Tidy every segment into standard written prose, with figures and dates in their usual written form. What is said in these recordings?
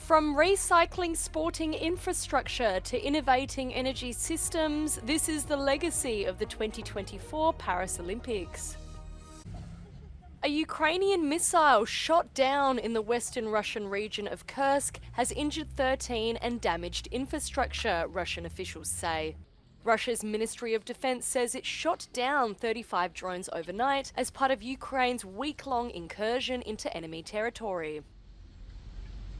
From recycling sporting infrastructure to innovating energy systems, this is the legacy of the 2024 Paris Olympics. A Ukrainian missile shot down in the western Russian region of Kursk has injured 13 and damaged infrastructure, Russian officials say. Russia's Ministry of Defense says it shot down 35 drones overnight as part of Ukraine's week-long incursion into enemy territory.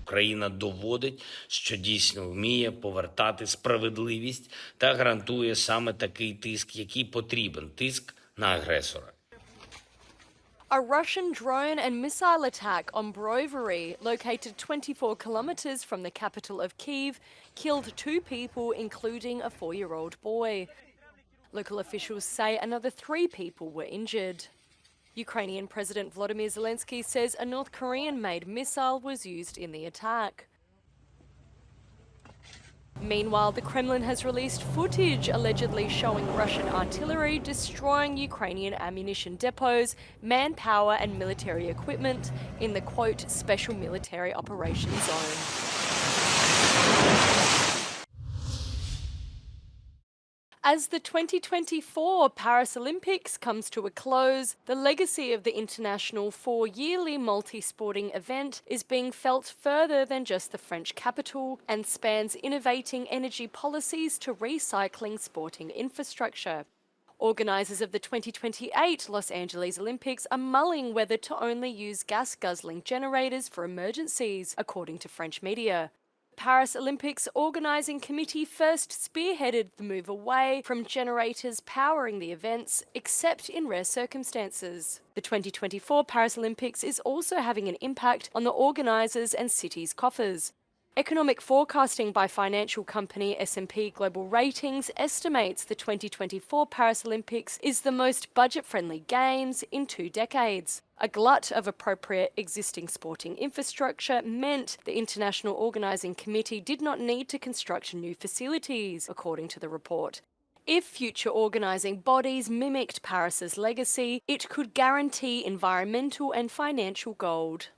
Україна доводить, що дійсно вміє повертати справедливість та гарантує саме такий тиск, який потрібен – тиск на агресора. A Russian drone and missile attack on Brovary, located 24 kilometres from the capital of Kyiv, killed 2 people, including a 4-year-old boy. Local officials say another 3 people were injured. Ukrainian President Volodymyr Zelensky says a North Korean-made missile was used in the attack. Meanwhile, the Kremlin has released footage allegedly showing Russian artillery destroying Ukrainian ammunition depots, manpower and military equipment in the, quote, special military operations zone. As the 2024 Paris Olympics comes to a close, the legacy of the international 4-yearly multi-sporting event is being felt further than just the French capital and spans innovating energy policies to recycling sporting infrastructure. Organisers of the 2028 Los Angeles Olympics are mulling whether to only use gas-guzzling generators for emergencies, according to French media. Paris Olympics Organising Committee first spearheaded the move away from generators powering the events, except in rare circumstances. The 2024 Paris Olympics is also having an impact on the organisers and cities' coffers. Economic forecasting by financial company S&P Global Ratings estimates the 2024 Paris Olympics is the most budget-friendly Games in 2 decades. A glut of appropriate existing sporting infrastructure meant the International Organising Committee did not need to construct new facilities, according to the report. If future organising bodies mimicked Paris's legacy, it could guarantee environmental and financial gold.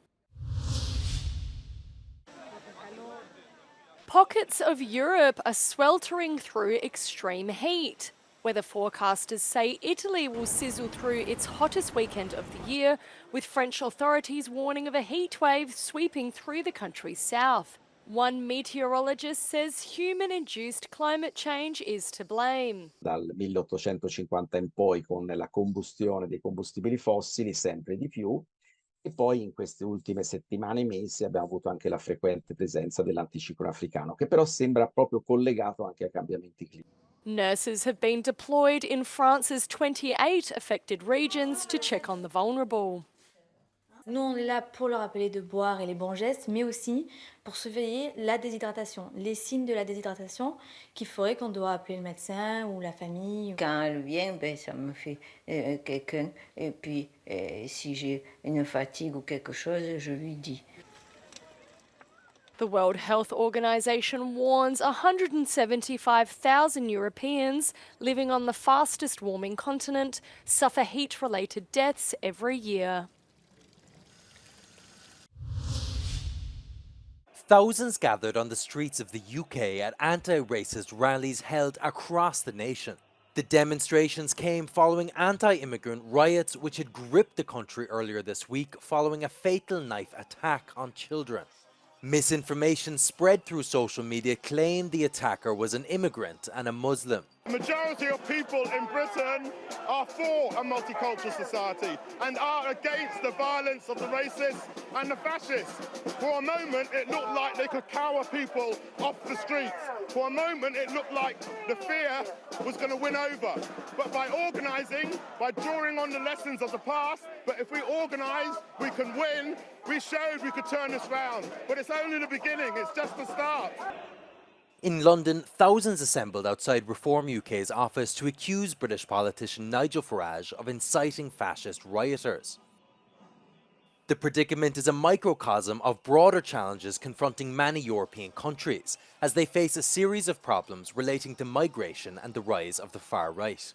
Pockets of Europe are sweltering through extreme heat. Weather forecasters say Italy will sizzle through its hottest weekend of the year, with French authorities warning of a heat wave sweeping through the country's south. One meteorologist says human-induced climate change is to blame. Dal 1850 in poi, con la combustione dei combustibili fossili sempre di più, e poi in queste ultime settimane e mesi abbiamo avuto anche la frequente presenza dell'anticiclone africano, che però sembra proprio collegato anche ai cambiamenti climatici. Nurses have been deployed in France's 28 affected regions to check on the vulnerable. Nous, on est là pour leur rappeler de boire et les bons gestes, mais aussi pour surveiller la déshydratation, les signes de la déshydratation qui feraient qu'on doit appeler le médecin ou la famille. Quand elle vient, ça me fait quelqu'un. Et puis, si j'ai une fatigue ou quelque chose, je lui dis. The World Health Organization warns 175,000 Europeans living on the fastest warming continent suffer heat-related deaths every year. Thousands gathered on the streets of the UK at anti-racist rallies held across the nation. The demonstrations came following anti-immigrant riots which had gripped the country earlier this week following a fatal knife attack on children. Misinformation spread through social media claimed the attacker was an immigrant and a Muslim. The majority of people in Britain are for a multicultural society and are against the violence of the racists and the fascists. For a moment, it looked like they could cower people off the streets. For a moment, it looked like the fear was going to win over. But by organising, by drawing on the lessons of the past, but if we organise, we can win. We showed we could turn this round. But it's only the beginning, it's just the start. In London, thousands assembled outside Reform UK's office to accuse British politician Nigel Farage of inciting fascist rioters. The predicament is a microcosm of broader challenges confronting many European countries as they face a series of problems relating to migration and the rise of the far right.